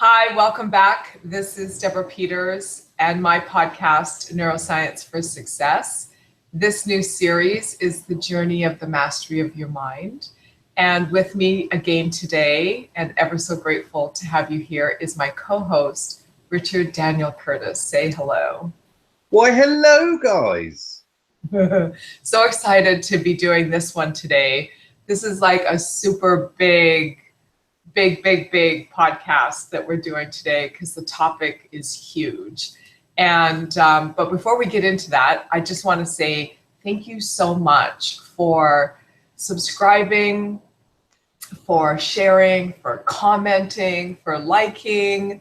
Hi, welcome back. This is Deborah Peters and my podcast, Neuroscience for Success. This new series is The Journey of the Mastery of Your Mind. And with me again today, and ever so grateful to have you here, is my co-host, Richard Daniel Curtis. Say hello. Why, hello, guys. So excited to be doing this one today. This is like a super big podcast that we're doing today because the topic is huge. And but before we get into that, I just want to say thank you so much for subscribing, for sharing, for commenting, for liking.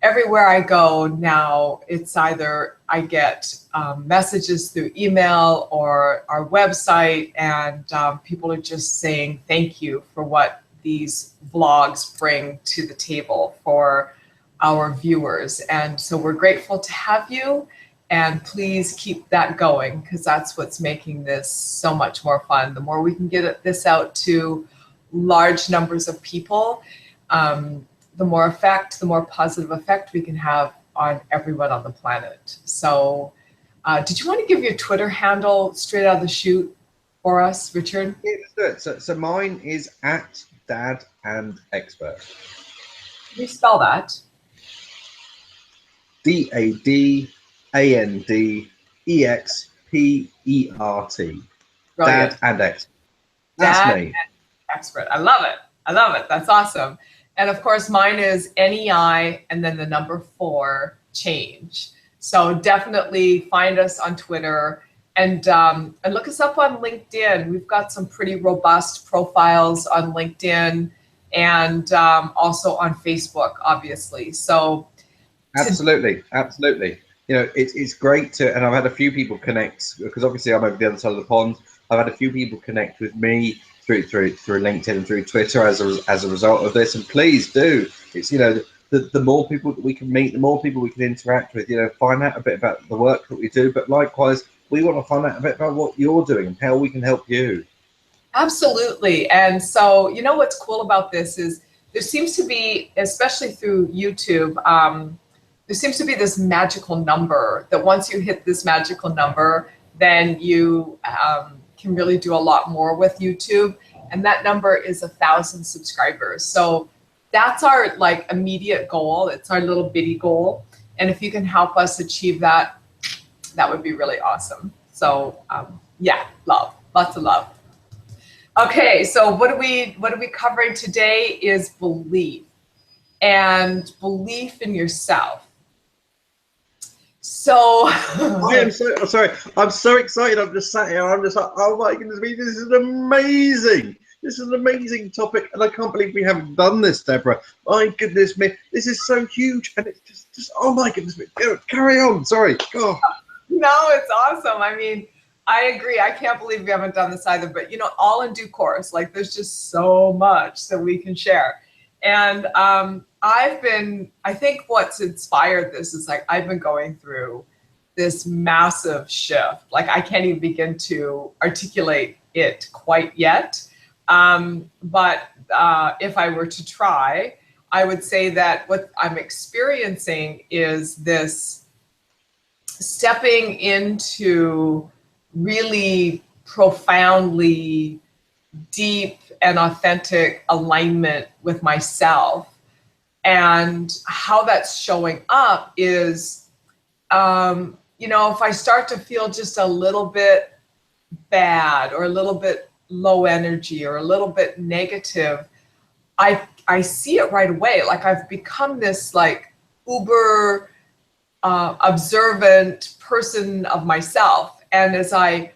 Everywhere I go now, it's either I get messages through email or our website, and people are just saying thank you for what these vlogs bring to the table for our viewers. And so we're grateful to have you, and please keep that going because that's what's making this so much more fun. The more we can get this out to large numbers of people, the more positive effect we can have on everyone on the planet. So did you want to give your Twitter handle straight out of the chute for us, Richard? Yeah, let's do it. So mine is at Dad and Expert. Can you spell that? DADANDEXPERT. Dad and Expert. That's Dad me. and Expert. I love it. That's awesome. And of course, mine is NEI and then the number 4 change. So definitely find us on Twitter and look us up on LinkedIn. We've got some pretty robust profiles on LinkedIn and also on Facebook, obviously. So Absolutely. You know, it's great to, and I've had a few people connect because obviously I'm over the other side of the pond. I've had a few people connect with me through LinkedIn and through Twitter as a result of this. And please do. It's, you know, the more people that we can meet, the more people we can interact with, you know, find out a bit about the work that we do. But likewise, we want to find out a bit about what you're doing and how we can help you. Absolutely. And so, you know, what's cool about this is there seems to be, especially through YouTube, there seems to be this magical number that once you hit this magical number, then you can really do a lot more with YouTube. And that number is 1,000 subscribers. So that's our like immediate goal. It's our little bitty goal. And if you can help us achieve that, that would be really awesome. So yeah, love, lots of love. Okay, so what are we covering today is belief and belief in yourself. So I am so sorry. I'm so excited. I'm just sat here. I'm just like, oh my goodness me, this is amazing. This is an amazing topic, and I can't believe we haven't done this, Deborah. My goodness me, this is so huge, and it's just oh my goodness me. Carry on. Sorry. Oh. No, it's awesome. I mean, I agree. I can't believe we haven't done this either, but you know, all in due course. Like there's just so much that we can share. And I think what's inspired this is like I've been going through this massive shift. Like I can't even begin to articulate it quite yet. But if I were to try, I would say that what I'm experiencing is this stepping into really profoundly deep and authentic alignment with myself. And how that's showing up is, you know, if I start to feel just a little bit bad or a little bit low energy or a little bit negative, I see it right away. Like I've become this like uber observant person of myself. And as I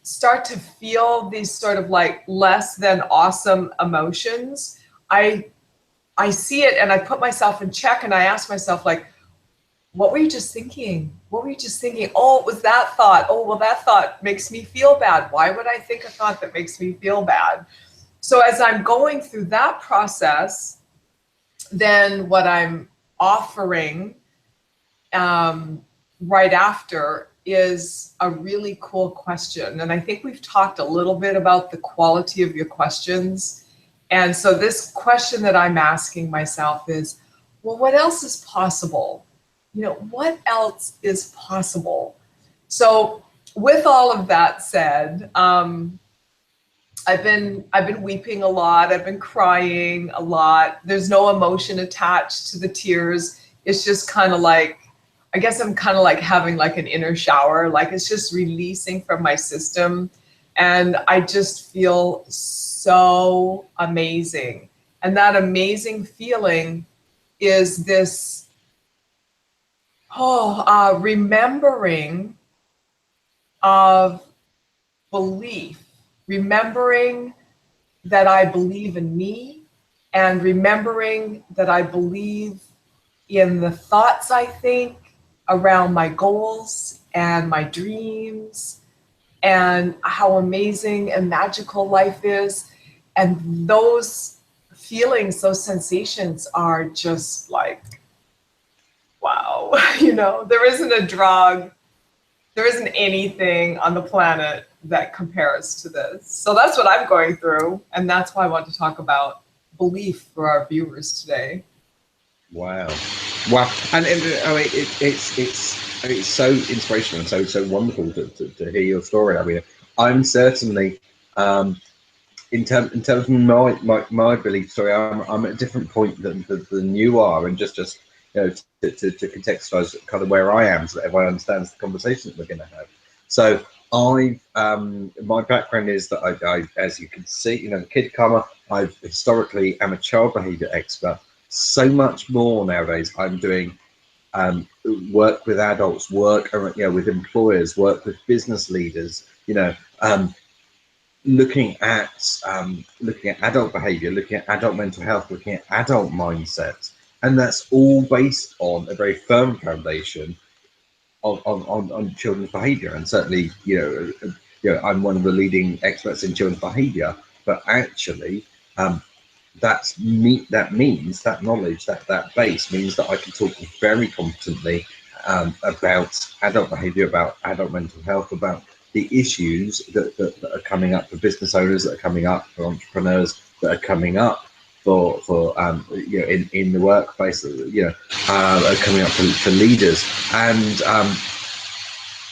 start to feel these sort of like less than awesome emotions, I see it and I put myself in check and I ask myself like, what were you just thinking? What were you just thinking? Oh, it was that thought. Oh, well, that thought makes me feel bad. Why would I think a thought that makes me feel bad? So as I'm going through that process, then what I'm offering right after is a really cool question. And I think we've talked a little bit about the quality of your questions. And so this question that I'm asking myself is, well, what else is possible? You know, what else is possible? So with all of that said, I've been weeping a lot. I've been crying a lot. There's no emotion attached to the tears. It's just kind of like, I guess I'm kind of like having like an inner shower. Like it's just releasing from my system. And I just feel so amazing. And that amazing feeling is this, remembering of belief, remembering that I believe in me, and remembering that I believe in the thoughts I think around my goals and my dreams and how amazing and magical life is. And those feelings, those sensations are just like, wow, you know, there isn't a drug, there isn't anything on the planet that compares to this. So that's what I'm going through. And that's why I want to talk about belief for our viewers today. Wow, wow, and I mean, it's so inspirational and so wonderful to hear your story. I mean, I'm certainly in terms of my belief story, I'm at a different point than you are, and just you know to contextualize kind of where I am, so that everyone understands the conversation that we're going to have. So I my background is that I as you can see, you know, the Kid Karma. I historically am a child behaviour expert. So much more nowadays. I'm doing work with adults, work, you know, with employers, work with business leaders. You know, looking at adult behavior, looking at adult mental health, looking at adult mindset, and that's all based on a very firm foundation on children's behavior. And certainly, I'm one of the leading experts in children's behavior, but actually that means that knowledge, that base means that I can talk very competently about adult behavior, about adult mental health, about the issues that are coming up for business owners, that are coming up for entrepreneurs, that are coming up for in the workplace, are coming up for leaders. And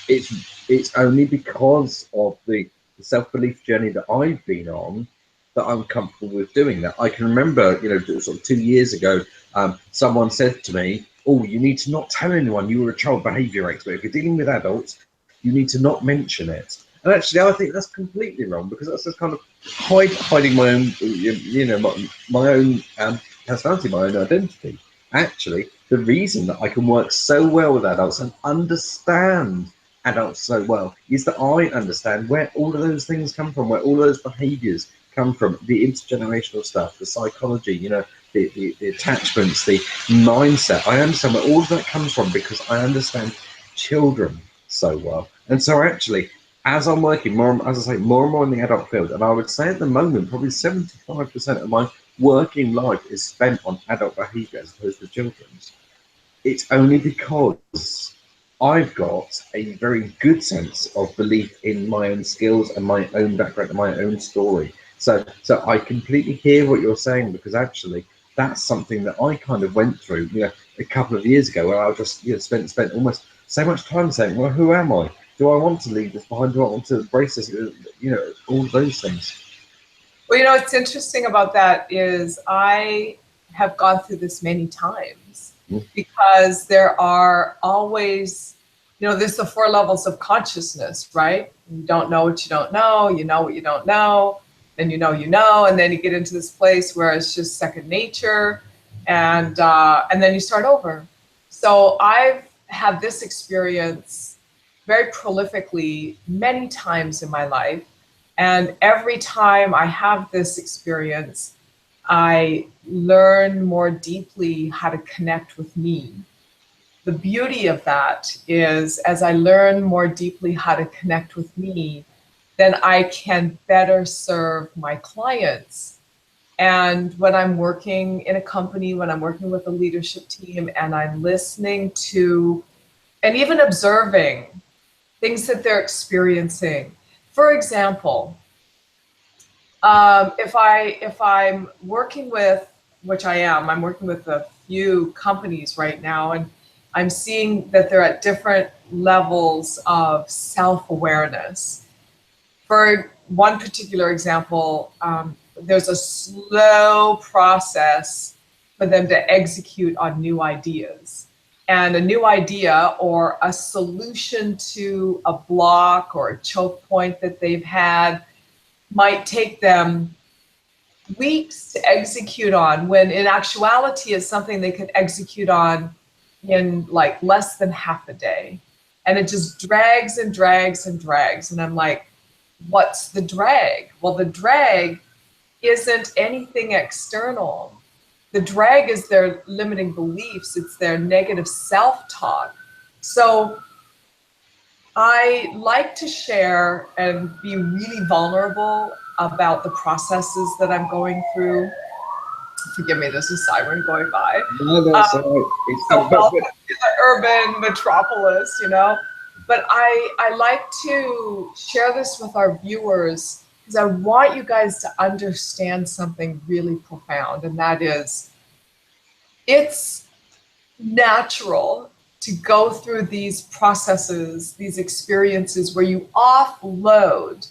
it's only because of the self-belief journey that I've been on that I'm comfortable with doing that. I can remember, sort of 2 years ago, someone said to me, "Oh, you need to not tell anyone you were a child behaviour expert. If you're dealing with adults, you need to not mention it." And actually, I think that's completely wrong, because that's just kind of hiding my own, my own personality, my own identity. Actually, the reason that I can work so well with adults and understand adults so well is that I understand where all of those things come from, where all those behaviours come from, the intergenerational stuff, the psychology, the attachments, the mindset. I understand where all of that comes from because I understand children so well. And so actually, as I'm working more, as I say, more and more in the adult field, and I would say at the moment, probably 75% of my working life is spent on adult behaviour as opposed to children's. It's only because I've got a very good sense of belief in my own skills and my own background and my own story. So I completely hear what you're saying, because actually that's something that I kind of went through, a couple of years ago, where I just spent almost so much time saying, well, who am I? Do I want to leave this behind? Do I want to embrace this? All those things. Well, what's interesting about that is I have gone through this many times, because there are always, there's the 4 levels of consciousness, right? You don't know what you don't know, you know what you don't know, then you know, and then you get into this place where it's just second nature, and then you start over. So I've had this experience very prolifically many times in my life, and every time I have this experience, I learn more deeply how to connect with me. The beauty of that is, as I learn more deeply how to connect with me, then I can better serve my clients. And when I'm working in a company, when I'm working with a leadership team, and I'm listening to and even observing things that they're experiencing. For example, if I'm working with, which I'm working with a few companies right now, and I'm seeing that they're at different levels of self-awareness. For one particular example, there's a slow process for them to execute on new ideas. And a new idea or a solution to a block or a choke point that they've had might take them weeks to execute on, when in actuality it's something they could execute on in like less than half a day. And it just drags and drags and drags. And I'm like, what's the drag? Well, the drag isn't anything external. The drag is their limiting beliefs. It's their negative self-talk. So I like to share and be really vulnerable about the processes that I'm going through. Forgive me, there's a siren going by. No, that's all right. So welcome to the urban metropolis, you know. But I like to share this with our viewers because I want you guys to understand something really profound, and that is, it's natural to go through these processes, these experiences where you offload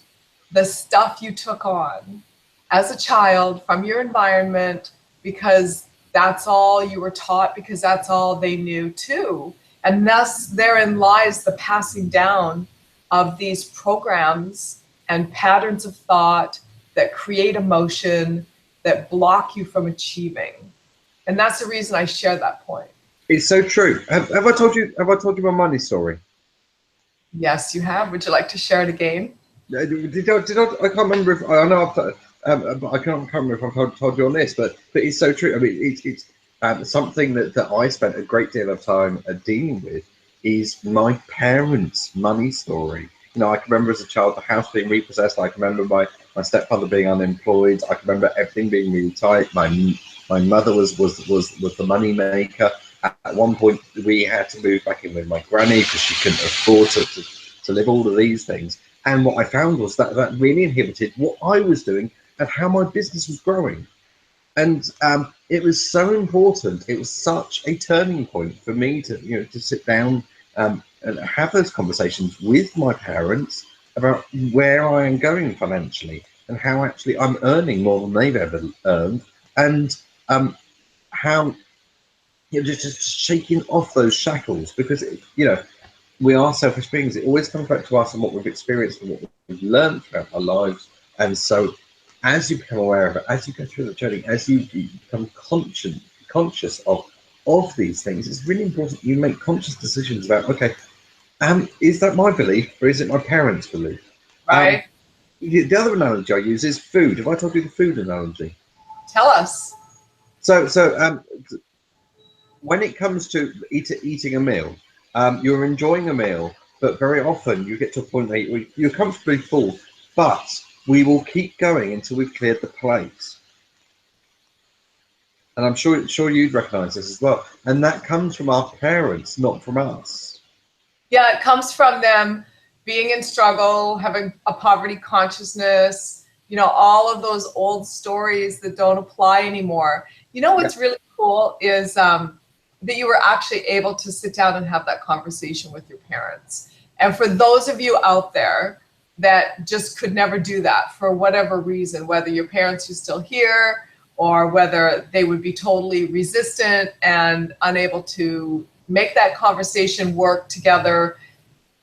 the stuff you took on as a child from your environment because that's all you were taught, because that's all they knew too. And thus therein lies the passing down of these programs and patterns of thought that create emotion, that block you from achieving. And that's the reason I share that point. It's so true. Have I told you my money story? Yes, you have. Would you like to share it again? Did I? I can't remember if I know. I can't remember if I've told you on this, but it's so true. I mean, it's something that I spent a great deal of time dealing with is my parents' money story. You know, I can remember as a child the house being repossessed. I can remember my stepfather being unemployed. I can remember everything being really tight. My mother was the money maker. At one point, we had to move back in with my granny because she couldn't afford to live all of these things. And what I found was that really inhibited what I was doing and how my business was growing. And it was so important. It was such a turning point for me to sit down and have those conversations with my parents about where I am going financially and how actually I'm earning more than they've ever earned, and how just shaking off those shackles, because we are selfish beings. It always comes back to us and what we've experienced and what we've learned throughout our lives. And so as you become aware of it, as you go through the journey, as you become conscious of these things, it's really important you make conscious decisions about, okay, is that my belief or is it my parents' belief? Right. The other analogy I use is food. Have I told you the food analogy? Tell us. So when it comes to eating a meal, you're enjoying a meal, but very often you get to a point where you're comfortably full, but we will keep going until we've cleared the plate. And I'm sure you'd recognize this as well. And that comes from our parents, not from us. Yeah, it comes from them being in struggle, having a poverty consciousness, all of those old stories that don't apply anymore. What's really cool is that you were actually able to sit down and have that conversation with your parents. And for those of you out there that just could never do that for whatever reason, whether your parents are still here or whether they would be totally resistant and unable to make that conversation work together,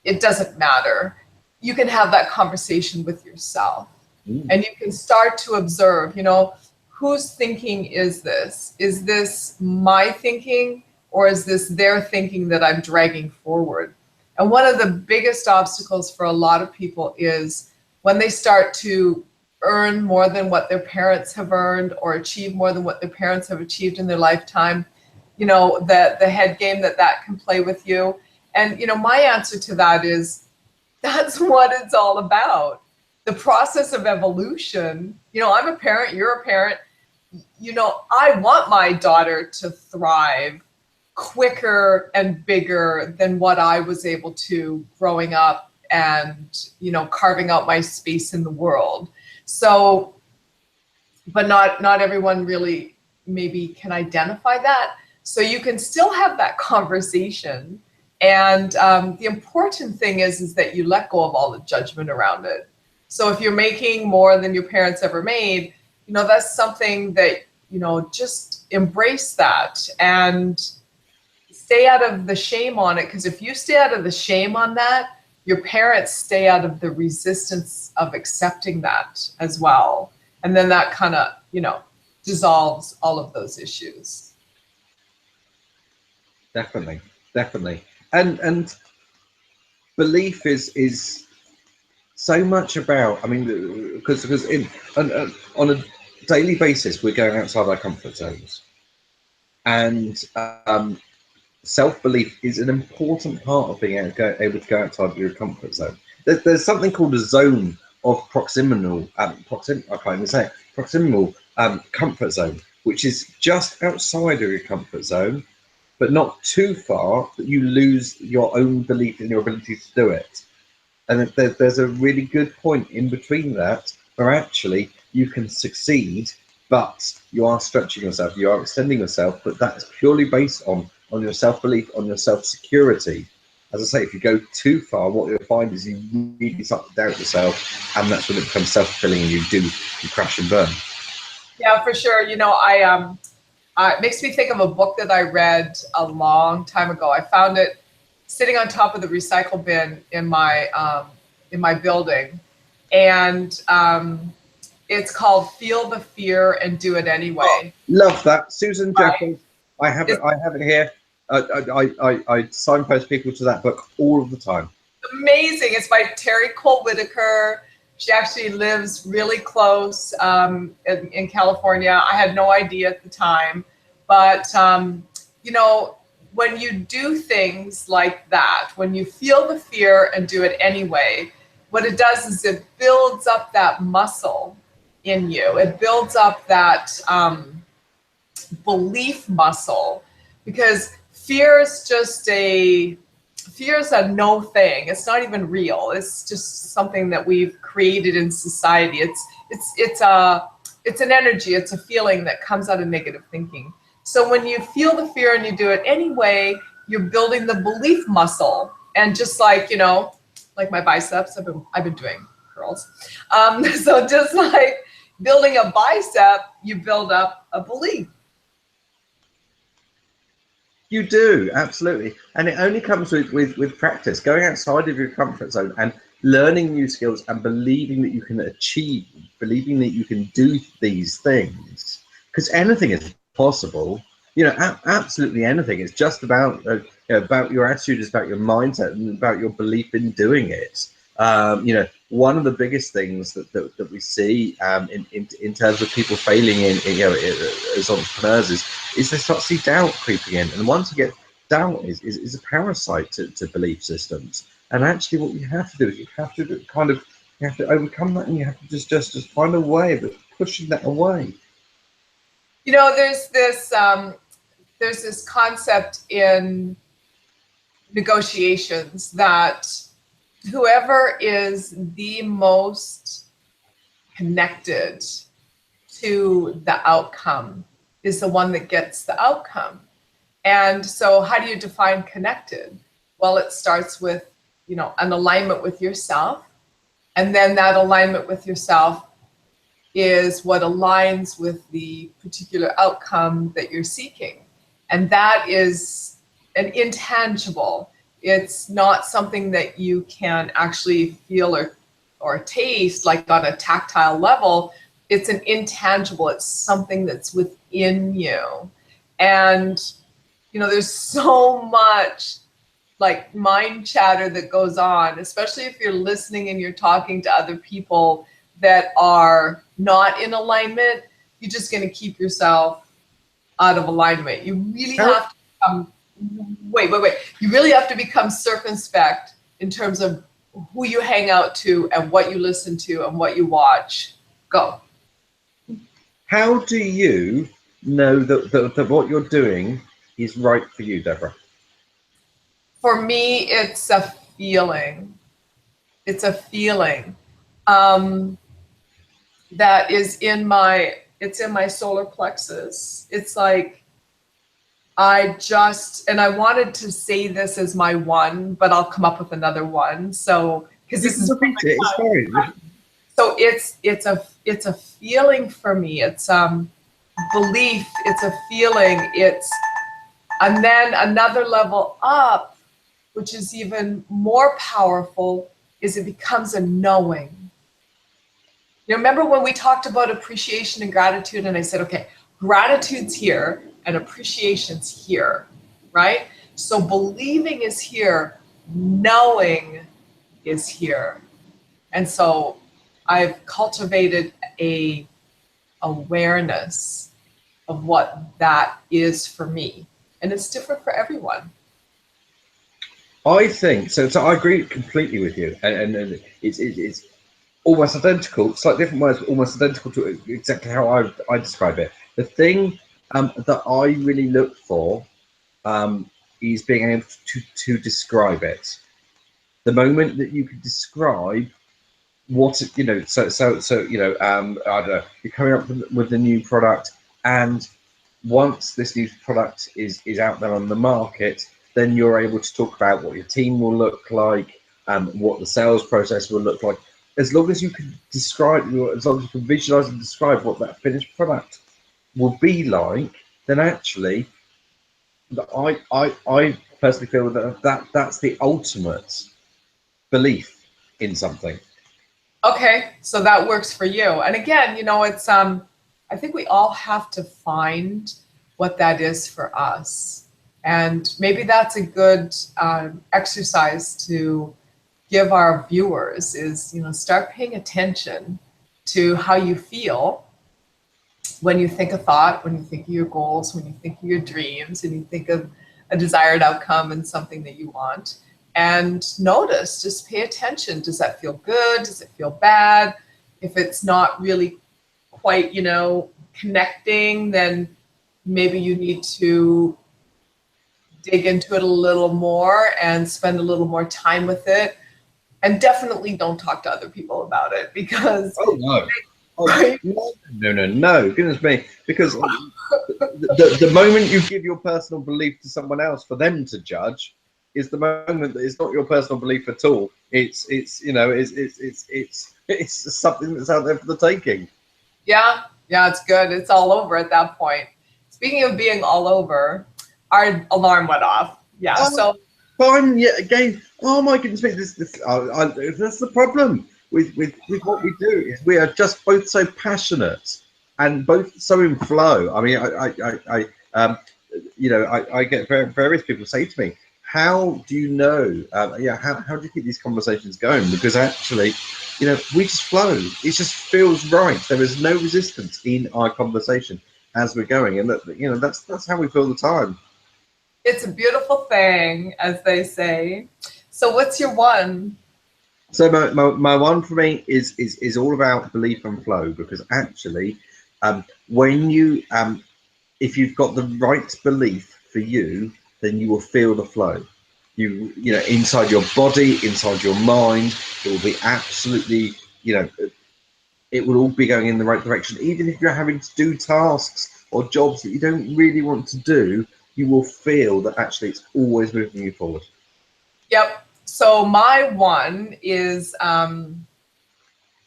it doesn't matter. You can have that conversation with yourself. And you can start to observe, whose thinking is this? Is this my thinking, or is this their thinking that I'm dragging forward? And one of the biggest obstacles for a lot of people is when they start to earn more than what their parents have earned or achieve more than what their parents have achieved in their lifetime, the head game that can play with you. And, my answer to that is, that's what it's all about. The process of evolution. I'm a parent, you're a parent. I want my daughter to thrive quicker and bigger than what I was able to growing up and, carving out my space in the world. So, but not everyone really maybe can identify that. So you can still have that conversation. And the important thing is that you let go of all the judgment around it. So if you're making more than your parents ever made, that's something that, just embrace that and stay out of the shame on it. Because if you stay out of the shame on that, your parents stay out of the resistance of accepting that as well. And then that kind of, dissolves all of those issues. Definitely. And belief is so much about, I mean, because on a daily basis, we're going outside our comfort zones. And self-belief is an important part of being able to go outside your comfort zone. There's something called a zone of proximal comfort zone, which is just outside of your comfort zone, but not too far that you lose your own belief in your ability to do it. And there's a really good point in between that where actually you can succeed, but you are stretching yourself, you are extending yourself, but that's purely based on your self-belief, on your self-security. As I say, if you go too far, what you'll find is you really start to doubt yourself, and that's when it becomes self-fulfilling and you crash and burn. Yeah, for sure. It makes me think of a book that I read a long time ago. I found it sitting on top of the recycle bin in my building, and it's called "Feel the Fear and Do It Anyway." Oh, love that, Susan Jeffers. I have it here. I signpost people to that book all of the time. Amazing. It's by Terry Cole Whitaker. She actually lives really close in California. I had no idea at the time, but when you do things like that, when you feel the fear and do it anyway, what it does is it builds up that muscle in you. It builds up that belief muscle, because fear is a no thing. It's not even real. It's just something that we've created in society. It's an energy. It's a feeling that comes out of negative thinking. So when you feel the fear and you do it anyway, you're building the belief muscle. And just like my biceps, I've been doing curls. So just like building a bicep, you build up a belief. You do, absolutely. And it only comes with practice, going outside of your comfort zone and learning new skills and believing that you can achieve, believing that you can do these things. Because anything is possible, absolutely anything. It's just about your attitude, it's about your mindset and about your belief in doing it. One of the biggest things that we see in terms of people failing as entrepreneurs is they start to see doubt creeping in, and once you get doubt is a parasite to belief systems. And actually, what you have to do is you have to overcome that, and you have to just find a way of pushing that away. There's this concept in negotiations that whoever is the most connected to the outcome is the one that gets the outcome. And so how do you define connected? Well, it starts with, an alignment with yourself. And then that alignment with yourself is what aligns with the particular outcome that you're seeking. And that is an intangible. It's not something that you can actually feel or taste like on a tactile level. It's an intangible. It's something that's within you. And, there's so much like mind chatter that goes on, especially if you're listening and you're talking to other people that are not in alignment. You're just going to keep yourself out of alignment. You really have to become, wait. You really have to become circumspect in terms of who you hang out to and what you listen to and what you watch. Go. How do you know that what you're doing is right for you, Deborah? For me, it's a feeling. It's a feeling that is in my solar plexus. It's like and I wanted to say this as my one, but I'll come up with another one. So, because this is Repeat it. It's fine. so it's a feeling for me. It's belief. It's a feeling. And then another level up, which is even more powerful, is it becomes a knowing. You remember when we talked about appreciation and gratitude, and I said, okay, gratitude's here and appreciation's here, right? So believing is here, knowing is here. And so I've cultivated a awareness of what that is for me. And it's different for everyone. I think so. So I agree completely with you, and it's almost identical, slightly different words, but almost identical to exactly how I describe it. The thing that I really look for is being able to describe it. The moment that you can describe what you know, so you know, I don't know, you're coming up with a new product, and once this new product is out there on the market, then you're able to talk about what your team will look like, what the sales process will look like. As long as you can describe, as long as you can visualize and describe what that finished product will be like, then actually, I personally feel that's the ultimate belief in something. Okay, so that works for you. And again, it's I think we all have to find what that is for us. And maybe that's a good exercise to give our viewers is, start paying attention to how you feel when you think a thought, when you think of your goals, when you think of your dreams, and you think of a desired outcome and something that you want. And notice, just pay attention. Does that feel good? Does it feel bad? If it's not really quite, connecting, then maybe you need to dig into it a little more and spend a little more time with it. And definitely don't talk to other people about it, because Oh no. Oh, no, goodness me. Because the moment you give your personal belief to someone else for them to judge is the moment that it's not your personal belief at all. It's something that's out there for the taking. Yeah, it's good. It's all over at that point. Speaking of being all over, our alarm went off. Yeah, so fine yet again. Oh my goodness me! That's the problem with what we do, is we are just both so passionate and both so in flow. I mean, I get various people say to me, "How do you know? How do you keep these conversations going?" Because actually, we just flow. It just feels right. There is no resistance in our conversation as we're going, and that's how we feel the time. it's a beautiful thing, as they say. So what's your one? So my one for me is all about belief and flow, because actually, when you if you've got the right belief for you, then you will feel the flow. Inside your body, inside your mind, it will be absolutely, it will all be going in the right direction. Even if you're having to do tasks or jobs that you don't really want to do, you will feel that actually it's always moving you forward. Yep. So my one is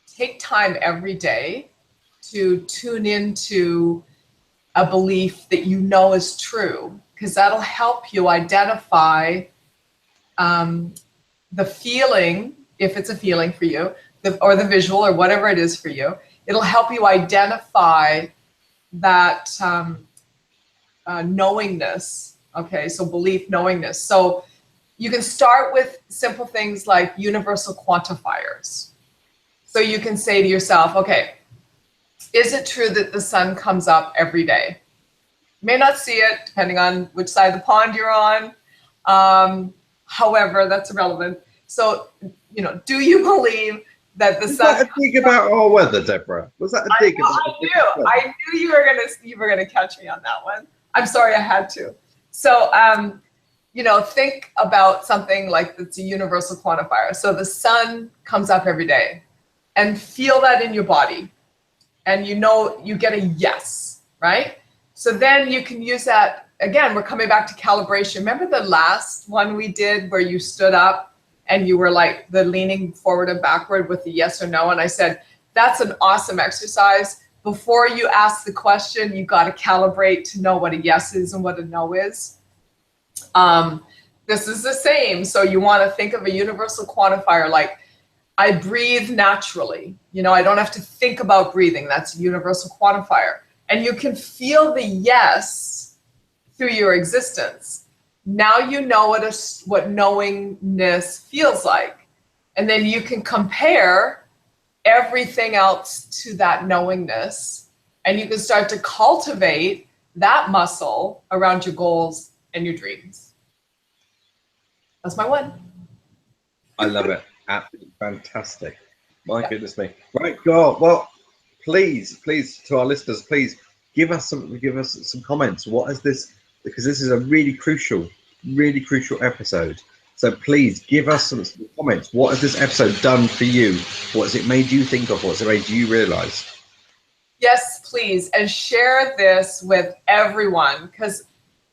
take time every day to tune into a belief that you know is true, because that'll help you identify the feeling, if it's a feeling for you, or the visual, or whatever it is for you. It'll help you identify that knowingness. Okay, so belief, knowingness. So you can start with simple things like universal quantifiers. So you can say to yourself, okay, is it true that the sun comes up every day? You may not see it, depending on which side of the pond you're on. However, that's irrelevant. So, do you believe that the sun? Was that a dig about our weather, Deborah? Was that a dig about? I knew you were gonna catch me on that one. I'm sorry, I had to. So, think about something like that's a universal quantifier. So the sun comes up every day, and feel that in your body, and you get a yes, right? So then you can use that. Again, we're coming back to calibration. Remember the last one we did where you stood up and you were like the leaning forward and backward with the yes or no? And I said, that's an awesome exercise. Before you ask the question, you got to calibrate to know what a yes is and what a no is. This is the same. So you want to think of a universal quantifier like, I breathe naturally. You know, I don't have to think about breathing. That's a universal quantifier. And you can feel the yes through your existence. Now you know what knowingness feels like. And then you can compare everything else to that knowingness. And you can start to cultivate that muscle around your goals and your dreams. That's my one. I love it. Absolutely fantastic. My goodness me. Right, God. Well, please, to our listeners, please give us some comments. What is this? Because this is a really crucial episode. So please give us some comments. What has this episode done for you? What has it made you think of? What's it made you realize? Yes, please. And share this with everyone, because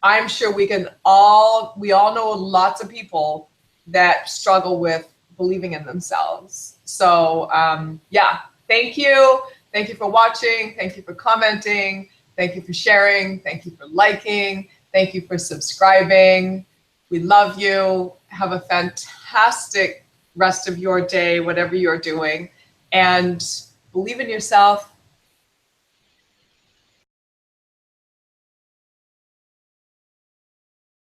I'm sure we all know lots of people that struggle with believing in themselves. So yeah, thank you. Thank you for watching. Thank you for commenting. Thank you for sharing. Thank you for liking. Thank you for subscribing. We love you. Have a fantastic rest of your day, whatever you're doing. And believe in yourself.